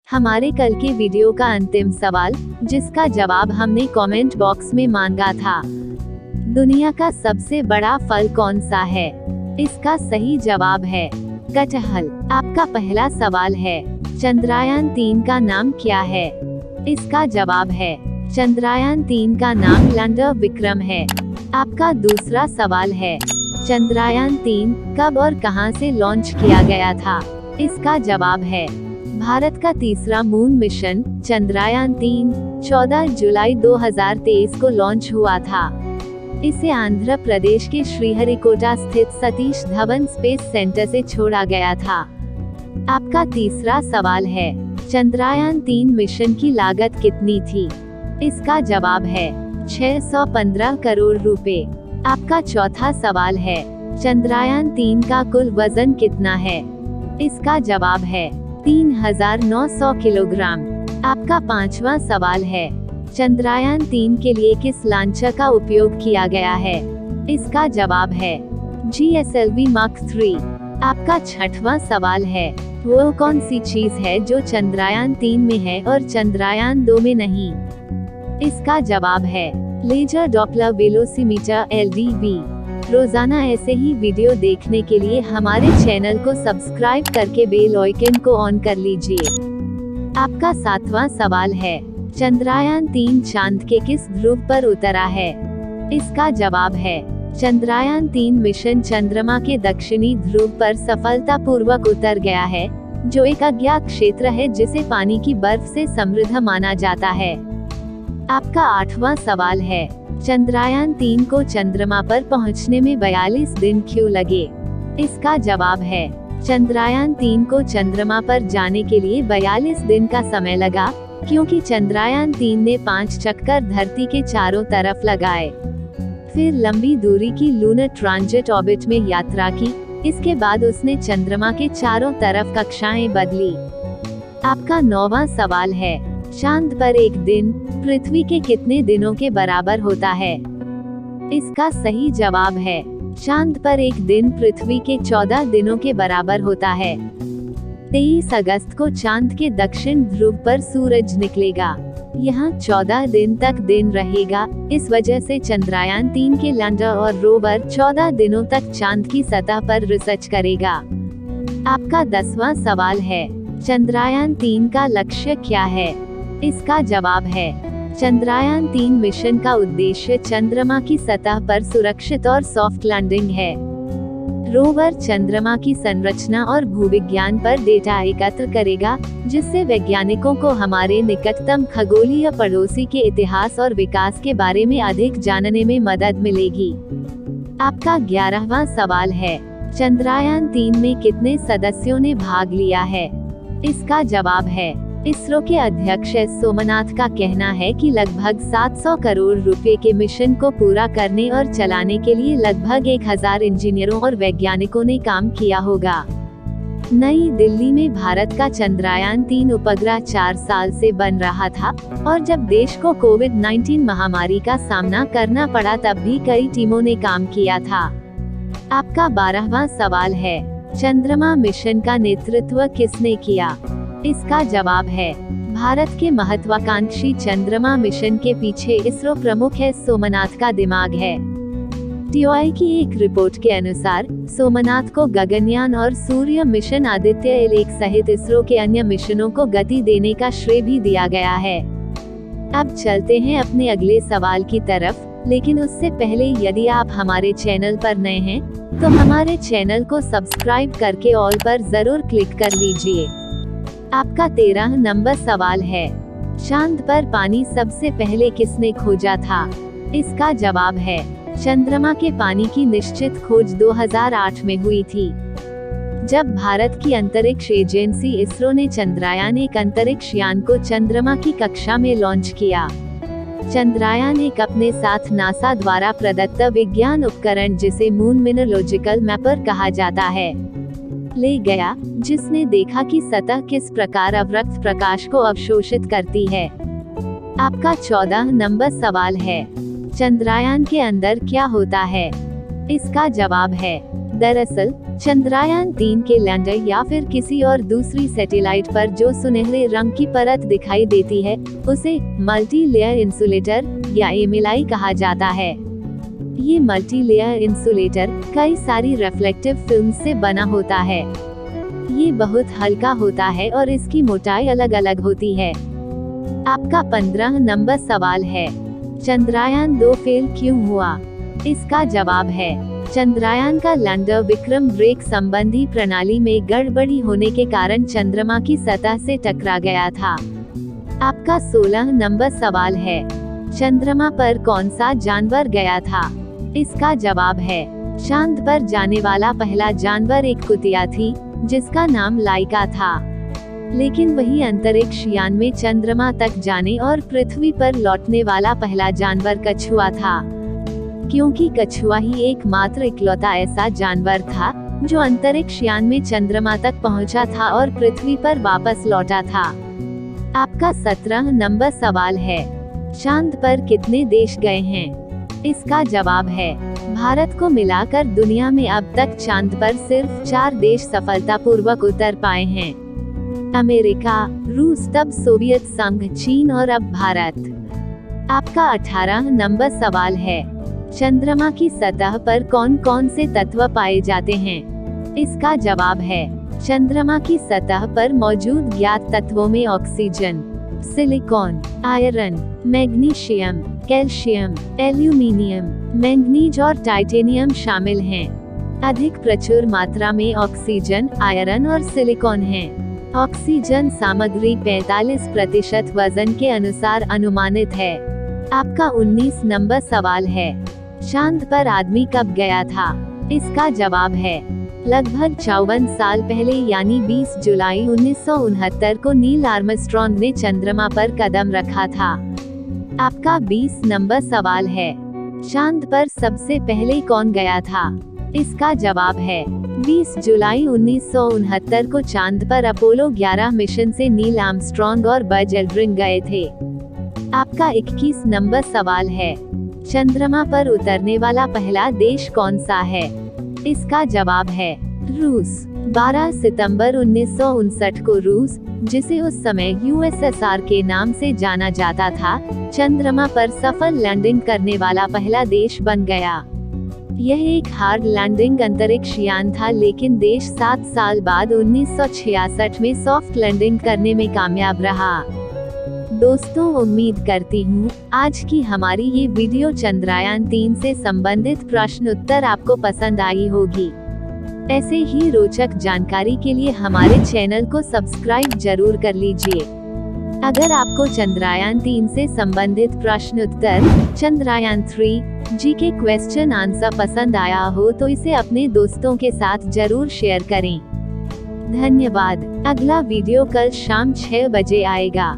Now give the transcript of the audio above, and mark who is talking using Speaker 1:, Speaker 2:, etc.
Speaker 1: हमारे कल के वीडियो का अंतिम सवाल, जिसका जवाब हमने कमेंट बॉक्स में मांगा था। दुनिया का सबसे बड़ा फल कौन सा है? इसका सही जवाब है कटहल। आपका पहला सवाल है, चंद्रयान 3 का नाम क्या है? इसका जवाब है चंद्रयान 3 का नाम लैंडर विक्रम है। आपका दूसरा सवाल है, चंद्रयान 3 कब और कहां से लॉन्च किया गया था? इसका जवाब है भारत का तीसरा मून मिशन चंद्रयान 3 14 जुलाई 2023 को लॉन्च हुआ था। इसे आंध्र प्रदेश के श्रीहरिकोटा स्थित सतीश धवन स्पेस सेंटर से छोड़ा गया था। आपका तीसरा सवाल है, चंद्रयान 3 मिशन की लागत कितनी थी? इसका जवाब है 615 करोड़ रुपए। आपका चौथा सवाल है, चंद्रयान 3 का कुल वजन कितना है? इसका जवाब है 3900 किलोग्राम। आपका पांचवा सवाल है, चंद्रयान 3 के लिए किस लॉन्चर का उपयोग किया गया है? इसका जवाब है GSLV Mark 3। आपका छठवां सवाल है, वो कौन सी चीज है जो चंद्रयान 3 में है और चंद्रयान 2 में नहीं? इसका जवाब है लेजर डॉपलर वेलोसिमीटर LDV। रोजाना ऐसे ही वीडियो देखने के लिए हमारे चैनल को सब्सक्राइब करके बेल आइकन को ऑन कर लीजिए। आपका सातवां सवाल है, चंद्रयान 3 चांद के किस ध्रुव पर उतरा है? इसका जवाब है चंद्रयान 3 मिशन चंद्रमा के दक्षिणी ध्रुव पर सफलतापूर्वक उतर गया है, जो एक अज्ञात क्षेत्र है जिसे पानी की बर्फ से समृद्ध माना जाता है। आपका आठवां सवाल है, चंद्रयान 3 को चंद्रमा पर पहुंचने में 42 दिन क्यों लगे? इसका जवाब है चंद्रयान 3 को चंद्रमा पर जाने के लिए 42 दिन का समय लगा, क्योंकि चंद्रयान 3 ने 5 चक्कर धरती के चारों तरफ लगाए, फिर लंबी दूरी की लूनर ट्रांजिट ऑर्बिट में यात्रा की। इसके बाद उसने चंद्रमा के चारों तरफ कक्षाएं बदली। आपका 9वां सवाल है, चांद पर एक दिन पृथ्वी के कितने दिनों के बराबर होता है? इसका सही जवाब है चांद पर एक दिन पृथ्वी के 14 दिनों के बराबर होता है। 23 अगस्त को चांद के दक्षिण ध्रुव पर सूरज निकलेगा। यहाँ 14 दिन तक दिन रहेगा। इस वजह से चंद्रयान 3 के लैंडर और रोवर 14 दिनों तक चांद की सतह पर रिसर्च करेगा। आपका 10वां सवाल है, चंद्रयान 3 का लक्ष्य क्या है? इसका जवाब है चंद्रयान 3 मिशन का उद्देश्य चंद्रमा की सतह पर सुरक्षित और सॉफ्ट लैंडिंग है। रोवर चंद्रमा की संरचना और भूविज्ञान पर डेटा एकत्र करेगा, जिससे वैज्ञानिकों को हमारे निकटतम खगोलीय पड़ोसी के इतिहास और विकास के बारे में अधिक जानने में मदद मिलेगी। आपका 11वां सवाल है, चंद्रयान 3 में कितने सदस्यों ने भाग लिया है? इसका जवाब है इसरो के अध्यक्ष एस सोमनाथ का कहना है कि लगभग 700 करोड़ रुपए के मिशन को पूरा करने और चलाने के लिए लगभग 1000 इंजीनियरों और वैज्ञानिकों ने काम किया होगा। नई दिल्ली में भारत का चंद्रयान 3 उपग्रह 4 साल से बन रहा था, और जब देश को कोविड-19 महामारी का सामना करना पड़ा तब भी कई टीमों ने काम किया था। आपका 12वां सवाल है, चंद्रमा मिशन का नेतृत्व किसने किया? इसका जवाब है भारत के महत्वाकांक्षी चंद्रमा मिशन के पीछे इसरो प्रमुख एस सोमनाथ का दिमाग है। TOI की एक रिपोर्ट के अनुसार सोमनाथ को गगनयान और सूर्य मिशन आदित्य L1 सहित इसरो के अन्य मिशनों को गति देने का श्रेय भी दिया गया है। अब चलते हैं अपने अगले सवाल की तरफ, लेकिन उससे पहले यदि आप हमारे चैनल पर नए हैं तो हमारे चैनल को सब्सक्राइब करके ऑल पर जरूर क्लिक कर लीजिए। आपका 13 नंबर सवाल है, चांद पर पानी सबसे पहले किसने खोजा था? इसका जवाब है चंद्रमा के पानी की निश्चित खोज 2008 में हुई थी, जब भारत की अंतरिक्ष एजेंसी इसरो ने चंद्रयान 1 अंतरिक्ष यान को चंद्रमा की कक्षा में लॉन्च किया। चंद्रयान 1 अपने साथ नासा द्वारा प्रदत्त विज्ञान उपकरण, जिसे मून मिनरोलॉजिकल मैपर कहा जाता है, ले गया, जिसने देखा कि सतह किस प्रकार अवरक्त प्रकाश को अवशोषित करती है। आपका 14 नंबर सवाल है, चंद्रयान के अंदर क्या होता है? इसका जवाब है दरअसल चंद्रयान 3 के लैंडर या फिर किसी और दूसरी सैटेलाइट पर जो सुनहरे रंग की परत दिखाई देती है, उसे मल्टी लेयर इंसुलेटर या एमएलआई कहा जाता है। ये मल्टी लेयर इंसुलेटर कई सारी रिफ्लेक्टिव फिल्म से बना होता है। ये बहुत हल्का होता है और इसकी मोटाई अलग अलग होती है। आपका 15 नंबर सवाल है, चंद्रयान 2 फेल क्यों हुआ? इसका जवाब है, चंद्रयान का लैंडर विक्रम ब्रेक संबंधी प्रणाली में गड़बड़ी होने के कारण चंद्रमा की सतह से टकरा गया था। आपका 16 नंबर सवाल है, चंद्रमा पर कौन सा जानवर गया था? इसका जवाब है, चांद पर जाने वाला पहला जानवर एक कुतिया थी, जिसका नाम लाइका था। लेकिन वही अंतरिक्ष यान में चंद्रमा तक जाने और पृथ्वी पर लौटने वाला पहला जानवर कछुआ था, क्योंकि कछुआ ही एकमात्र इकलौता ऐसा जानवर था जो अंतरिक्ष यान में चंद्रमा तक पहुंचा था और पृथ्वी पर वापस लौटा था। आपका 17 नंबर सवाल है, चांद पर कितने देश गए हैं? इसका जवाब है, भारत को मिलाकर दुनिया में अब तक चांद पर सिर्फ 4 देश सफलतापूर्वक उतर पाए हैं। अमेरिका, रूस, तब सोवियत संघ, चीन और अब भारत। आपका 18 नंबर सवाल है, चंद्रमा की सतह पर कौन कौन से तत्व पाए जाते हैं? इसका जवाब है, चंद्रमा की सतह पर मौजूद ज्ञात तत्वों में oxygen, silicon, iron, magnesium, calcium, aluminium, manganese और टाइटेनियम शामिल हैं। अधिक प्रचुर मात्रा में ऑक्सीजन, आयरन और सिलिकॉन हैं। ऑक्सीजन सामग्री 45% वजन के अनुसार अनुमानित है। आपका 19 नंबर सवाल है, चांद पर आदमी कब गया था? इसका जवाब है, लगभग 54 साल पहले यानी 20 जुलाई 1969 को नील आर्मस्ट्रॉन्ग ने चंद्रमा पर कदम रखा था। आपका 20 नंबर सवाल है, चांद पर सबसे पहले कौन गया था? इसका जवाब है, 20 जुलाई 1969 को चांद पर अपोलो 11 मिशन से नील आर्मस्ट्रॉन्ग और बज एल्ड्रिन गए थे। आपका 21 नंबर सवाल है, चंद्रमा पर उतरने वाला पहला देश कौन सा है? इसका जवाब है, रूस। 12 सितंबर 1959 को रूस, जिसे उस समय यूएसएसआर के नाम से जाना जाता था, चंद्रमा पर सफल लैंडिंग करने वाला पहला देश बन गया। यह एक हार्ड लैंडिंग अंतरिक्ष यान था, लेकिन देश 7 साल बाद 1966 में सॉफ्ट लैंडिंग करने में कामयाब रहा। दोस्तों, उम्मीद करती हूँ आज की हमारी ये वीडियो चंद्रयान 3 से संबंधित प्रश्न उत्तर आपको पसंद आई होगी। ऐसे ही रोचक जानकारी के लिए हमारे चैनल को सब्सक्राइब जरूर कर लीजिए। अगर आपको चंद्रयान 3 से संबंधित प्रश्न उत्तर, चंद्रयान 3 जीके क्वेश्चन आंसर पसंद आया हो तो इसे अपने दोस्तों के साथ जरूर शेयर करें। धन्यवाद। अगला वीडियो कल शाम 6 बजे आएगा।